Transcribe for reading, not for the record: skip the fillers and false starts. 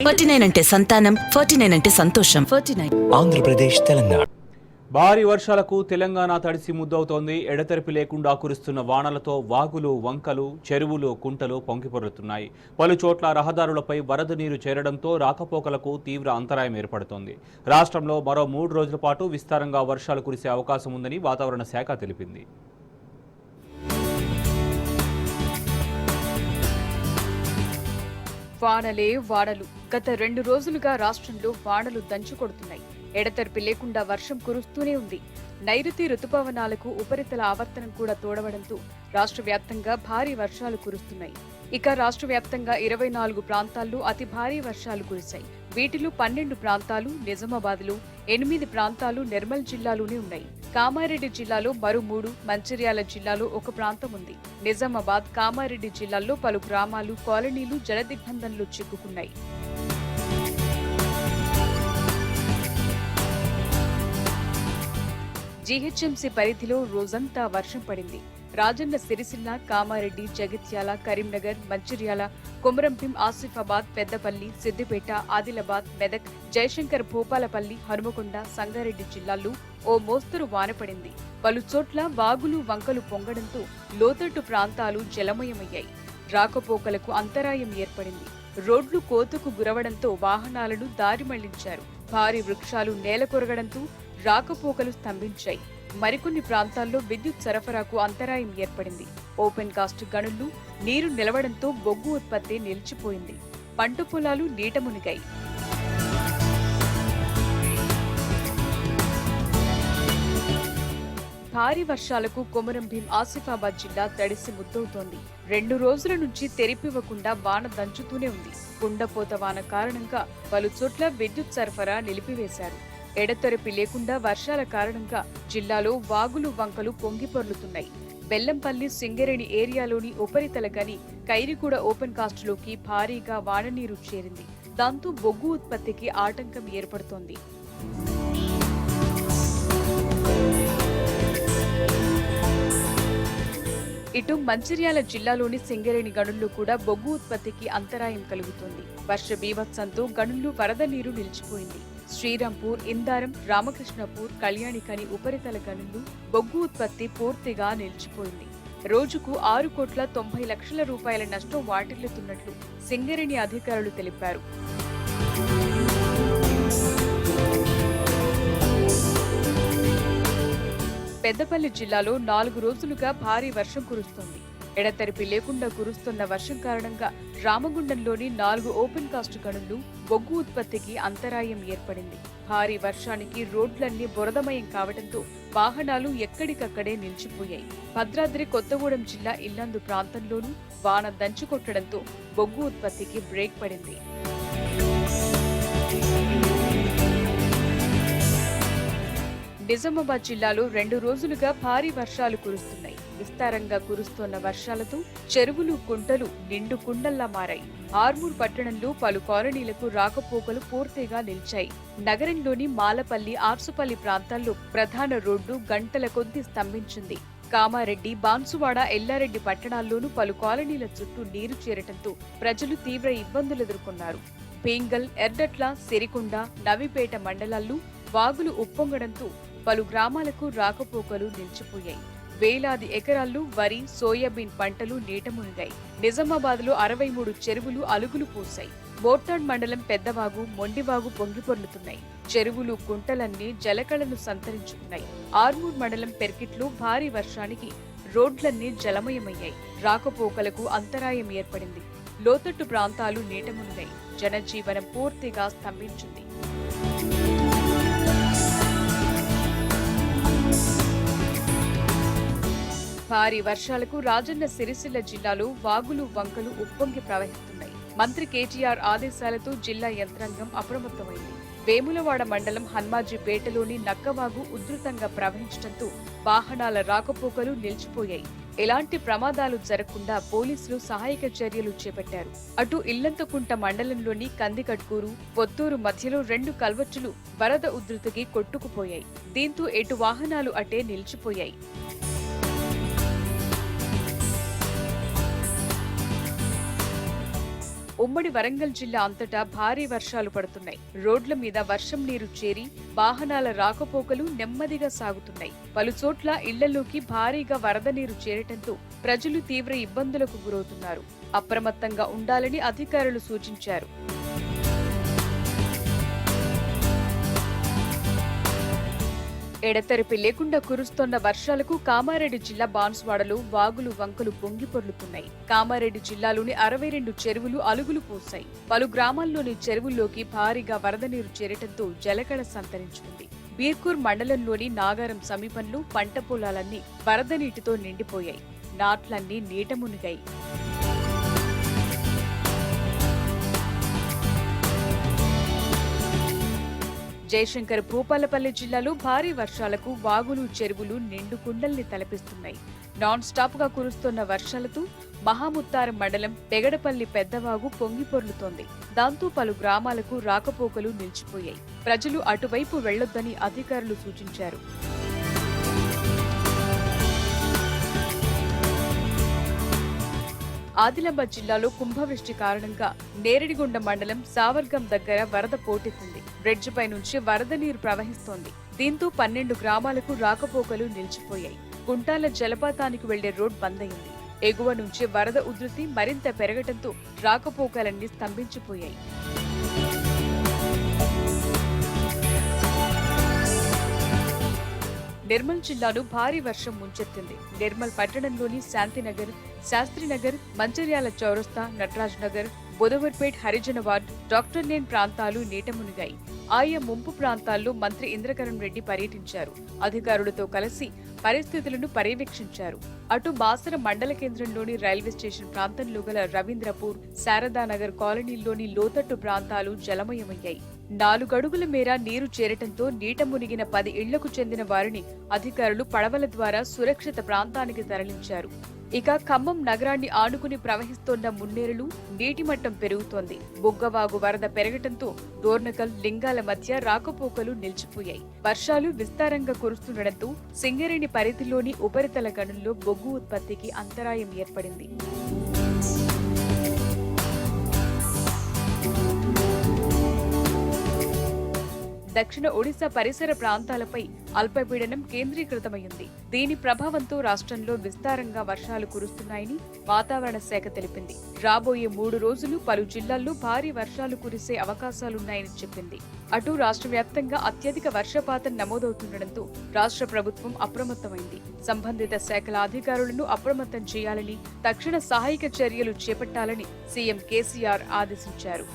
49 అంటే సంతానం, 49 అంటే సంతోషం. 49 ఆంధ్రప్రదేశ్, తెలంగాణ. భారీ వర్షాలకు తెలంగాణ తడిసి ముద్దవుతోంది. ఎడతెరిపి లేకుండా కురుస్తున్న వానలతో వాగులు, వంకలు, చెరువులు, కుంటలు పొంగిపొర్లుతున్నాయి. పలు చోట్ల రహదారులపై వరద నీరు చేరడంతో రాకపోకలకు తీవ్ర అంతరాయం ఏర్పడుతోంది. రాష్ట్రంలో మరో 3 రోజుల పాటు విస్తారంగా వర్షాలు కురిసే అవకాశం ఉందని వాతావరణ శాఖ తెలిపింది. వానలే వానలు. గత 2 రోజులుగా రాష్ట్రంలో వానలు దంచుకొడుతున్నాయి. ఎడతెరిపి లేకుండా వర్షం కురుస్తూనే ఉంది. నైరుతి రుతుపవనాలకు ఉపరితల ఆవర్తనం కూడా తోడవడంతో రాష్ట్ర వ్యాప్తంగా భారీ వర్షాలు కురుస్తున్నాయి. ఇక రాష్ట్ర వ్యాప్తంగా 24 ప్రాంతాల్లో అతి భారీ వర్షాలు కురిశాయి. వీటిలో 12 ప్రాంతాలు నిజామాబాద్లో, 8 ప్రాంతాలు నిర్మల్ జిల్లాలోనే ఉన్నాయి. కామారెడ్డి జిల్లాలో మరో 3, మంచిర్యాల జిల్లాలో 1 ప్రాంతం ఉంది. నిజామాబాద్, కామారెడ్డి జిల్లాల్లో పలు గ్రామాలు, కాలనీలు జలదిగ్బంధంలో చిక్కుకున్నాయి. జీహెచ్ఎంసీ పరిధిలో రోజంతా వర్షం పడింది. రాజన్న సిరిసిల్ల, కామారెడ్డి, జగిత్యాల, కరీంనగర్, మంచిర్యాల, కొమరంభీం, ఆసిఫాబాద్, పెద్దపల్లి, సిద్దిపేట, ఆదిలాబాద్, మెదక్, జయశంకర్, భూపాలపల్లి, హనుమకొండ, సంగారెడ్డి జిల్లాల్లో ఓ మోస్తరు వాన పడింది. పలు చోట్ల వాగులు, వంకలు పొంగడంతో లోతట్టు ప్రాంతాలు జలమయమయ్యాయి. రాకపోకలకు అంతరాయం ఏర్పడింది. రోడ్లు కోతకు గురవడంతో వాహనాలను దారి మళ్లించారు. భారీ వృక్షాలు నేలకొరగడంతో రాకపోకలు స్తంభించాయి. మరికొన్ని ప్రాంతాల్లో విద్యుత్ సరఫరాకు అంతరాయం ఏర్పడింది. ఓపెన్ కాస్ట్ గనుల్లో నీరు నిలవడంతో బొగ్గు ఉత్పత్తి నిలిచిపోయింది. పంట పొలాలు నీట మునిగాయి. భారీ వర్షాలకు కొమరంభీం, ఆసిఫాబాద్ జిల్లా తడిసి ముద్దవుతోంది. 2 రోజుల నుంచి తెరిపివ్వకుండా వాన దంచుతూనే ఉంది. కుండపోత వాన కారణంగా పలు చోట్ల విద్యుత్ సరఫరా నిలిపివేశారు. ఎడతెరిపి లేకుండా వర్షాల కారణంగా జిల్లాలో వాగులు, వంకలు పొంగిపొర్లుతున్నాయి. బెల్లంపల్లి, సింగరేణి ఏరియాలోని ఉపరితల గని కైరిగూడ ఓపెన్ కాస్ట్లోకి భారీగా వాననీరు చేరింది. దాంతో బొగ్గు ఉత్పత్తికి ఆటంకం ఏర్పడుతోంది. ఇటు మంచిర్యాల జిల్లాలోని సింగరేణి గనుల్లో కూడా బొగ్గు ఉత్పత్తికి అంతరాయం కలుగుతోంది. వర్ష బీభత్సంతో గనుల్లో వరద నీరు నిలిచిపోయింది. శ్రీరాంపూర్, ఇందారం, రామకృష్ణపూర్, కళ్యాణికని ఉపరితల గనుల్లో బొగ్గు ఉత్పత్తి పూర్తిగా నిలిచిపోయింది. రోజుకు 6,90,00,000 రూపాయల నష్టం వాటిల్లుతున్నట్లు సింగరేణి అధికారులు తెలిపారు. పెద్దపల్లి జిల్లాలో 4 రోజులుగా భారీ వర్షం కురుస్తోంది. ఎడతెరిపి లేకుండా కురుస్తున్న వర్షం కారణంగా రామగుండంలోని 4 ఓపెన్ కాస్ట్ గనుల్లో బొగ్గు ఉత్పత్తికి అంతరాయం ఏర్పడింది. భారీ వర్షానికి రోడ్లన్నీ బురదమయం కావడంతో వాహనాలు ఎక్కడికక్కడే నిలిచిపోయాయి. భద్రాద్రి కొత్తగూడెం జిల్లా ఇల్లందు ప్రాంతంలోనూ వాన దంచుకొట్టడంతో బొగ్గు ఉత్పత్తికి బ్రేక్ పడింది. నిజామాబాద్ జిల్లాలో 2 రోజులుగా భారీ వర్షాలు కురుస్తున్నాయి. విస్తారంగా కురుస్తున్న వర్షాలతో చెరువులు, కుంటలు నిండు కుండల్లా మారాయి. ఆర్మూర్ పట్టణంలో పలు కాలనీలకు రాకపోకలు పూర్తిగా నిలిచాయి. నగరంలోని మాలపల్లి, ఆర్సుపల్లి ప్రాంతాల్లో ప్రధాన రోడ్డు గంటల కొద్దీ స్తంభించింది. కామారెడ్డి, బాన్సువాడ, ఎల్లారెడ్డి పట్టణాల్లోనూ పలు కాలనీల చుట్టూ నీరు చేరటంతో ప్రజలు తీవ్ర ఇబ్బందులు ఎదుర్కొన్నారు. పేంగల్, ఎర్డట్ల, సిరికొండ, నవిపేట మండలాల్లో వాగులు ఉప్పొంగడంతో పలు గ్రామాలకు రాకపోకలు నిలిచిపోయాయి. వేలాది ఎకరాల్లో వరి, సోయాబీన్ పంటలు నీట మునిగాయి. నిజామాబాద్లో 63 చెరువులు అలుగులు పూశాయి. మోర్తాడ్ మండలం పెద్దవాగు, మొండివాగు పొంగిపొర్లుతున్నాయి. చెరువులు, కుంటలన్నీ జలకళను సంతరించుకున్నాయి. ఆర్మూర్ మండలం పెర్కిట్లో భారీ వర్షానికి రోడ్లన్నీ జలమయమయ్యాయి. రాకపోకలకు అంతరాయం ఏర్పడింది. లోతట్టు ప్రాంతాలు నీట మునిగాయి. జనజీవనం పూర్తిగా స్తంభించింది. భారీ వర్షాలకు రాజన్న సిరిసిల్ల జిల్లాలో వాగులు, వంకలు ఉప్పొంగి ప్రవహిస్తున్నాయి. మంత్రి కేటీఆర్ ఆదేశాలతో జిల్లా యంత్రాంగం అప్రమత్తమైంది. వేములవాడ మండలం హన్మాజీపేటలోని నక్కవాగు ఉధృతంగా ప్రవహించడంతో వాహనాల రాకపోకలు నిలిచిపోయాయి. ఎలాంటి ప్రమాదాలు జరగకుండా పోలీసులు సహాయక చర్యలు చేపట్టారు. అటు ఇల్లంతకుంట మండలంలోని కందికట్కూరు, పొత్తూరు మధ్యలో 2 కల్వర్టులు వరద ఉధృతికి కొట్టుకుపోయాయి. దీంతో ఎటు వాహనాలు అటే నిలిచిపోయాయి. ఉమ్మడి వరంగల్ జిల్లా అంతటా భారీ వర్షాలు పడుతున్నాయి. రోడ్ల మీద వర్షం నీరు చేరి వాహనాల రాకపోకలు నెమ్మదిగా సాగుతున్నాయి. పలుచోట్ల ఇళ్లలోకి భారీగా వరద నీరు చేరటంతో ప్రజలు తీవ్ర ఇబ్బందులకు గురవుతున్నారు. అప్రమత్తంగా ఉండాలని అధికారులు సూచించారు. ఎడతెరిపి లేకుండా కురుస్తోన్న వర్షాలకు కామారెడ్డి జిల్లా బాన్స్వాడలో వాగులు వంకలు పొంగిపొర్లుతున్నాయి. కామారెడ్డి జిల్లాలోని 62 చెరువులు అలుగులు పోశాయి. పలు గ్రామాల్లోని చెరువుల్లోకి భారీగా వరద నీరు చేరటంతో జలకళ సంతరించుకుంది. బీర్కూర్ మండలంలోని నాగారం సమీపంలో పంట పొలాలన్నీ వరద నీటితో నిండిపోయాయి. నాట్లన్నీ నీట మునిగాయి. జయశంకర్ భూపాలపల్లి జిల్లాలో భారీ వర్షాలకు వాగులు చెరువులు నిండు కుండల్ని తలపిస్తున్నాయి. నాన్ స్టాప్ గా కురుస్తున్న వర్షాలతో మహాముత్తారం మండలం పెగడపల్లి పెద్దవాగు పొంగిపొర్లుతోంది. దాంతో పలు గ్రామాలకు రాకపోకలు నిలిచిపోయాయి. ప్రజలు అటువైపు వెళ్లొద్దని అధికారులు సూచించారు. ఆదిలాబాద్ జిల్లాలో కుంభవృష్టి కారణంగా నేరడిగొండ మండలం సావర్గం దగ్గర వరద పోటెత్తింది. బ్రిడ్జ్ పై నుంచి వరద నీరు ప్రవహిస్తోంది. దీంతో 12 గ్రామాలకు రాకపోకలు నిలిచిపోయాయి. కుంటాల జలపాతానికి వెళ్లే రోడ్ బంద్ అయింది. ఎగువ నుంచి వరద ఉధృతి మరింత పెరగటంతో రాకపోకలన్నీ స్తంభించిపోయాయి. నిర్మల్ జిల్లాలో భారీ వర్షం ముంచెత్తింది. నిర్మల్ పట్టణంలోని శాంతినగర్, శాస్త్రినగర్, మంచిర్యాల చౌరస్తా, నటరాజ్ నగర్, బుధవర్పేట్, హరిజనవాడ్, డాక్టర్ లేన్ ప్రాంతాలు నీట మునిగాయి. ఆయా ముంపు ప్రాంతాల్లో మంత్రి ఇంద్రకరణ్ రెడ్డి పర్యటించారు. అధికారులతో కలిసి పరిస్థితులను పర్యవేక్షించారు. అటు బాసర మండల కేంద్రంలోని రైల్వే స్టేషన్ ప్రాంతంలో గల రవీంద్రపూర్, శారదానగర్ కాలనీల్లోని లోతట్టు ప్రాంతాలు జలమయమయ్యాయి. 4 అడుగుల మేర నీరు చేరటంతో నీట మునిగిన 10 ఇళ్లకు చెందిన వారిని అధికారులు పడవల ద్వారా సురక్షిత ప్రాంతానికి తరలించారు. ఇక ఖమ్మం నగరాన్ని ఆనుకుని ప్రవహిస్తోన్న మున్నేరులు నీటి మట్టం పెరుగుతోంది. బుగ్గవాగు వరద పెరగటంతో డోర్నకల్, లింగాల మధ్య రాకపోకలు నిలిచిపోయాయి. వర్షాలు విస్తారంగా కురుస్తుండటంతో సింగరేణి పరిధిలోని ఉపరితల గనుల్లో బొగ్గు ఉత్పత్తికి అంతరాయం ఏర్పడింది. దక్షిణ ఒడిశా పరిసర ప్రాంతాలపై అల్పపీడనం కేంద్రీకృతమైంది. దీని ప్రభావంతో రాష్ట్రంలో విస్తారంగా వర్షాలు కురుస్తున్నాయని వాతావరణ శాఖ తెలిపింది. రాబోయే 3 రోజులు పలు జిల్లాల్లో భారీ వర్షాలు కురిసే అవకాశాలున్నాయని చెప్పింది. అటు రాష్ట్ర వ్యాప్తంగా అత్యధిక వర్షపాతం నమోదవుతుండటంతో రాష్ట్ర ప్రభుత్వం అప్రమత్తమైంది. సంబంధిత శాఖల అధికారులను అప్రమత్తం చేయాలని, తక్షణ సహాయక చర్యలు చేపట్టాలని సీఎం కేసీఆర్ ఆదేశించారు.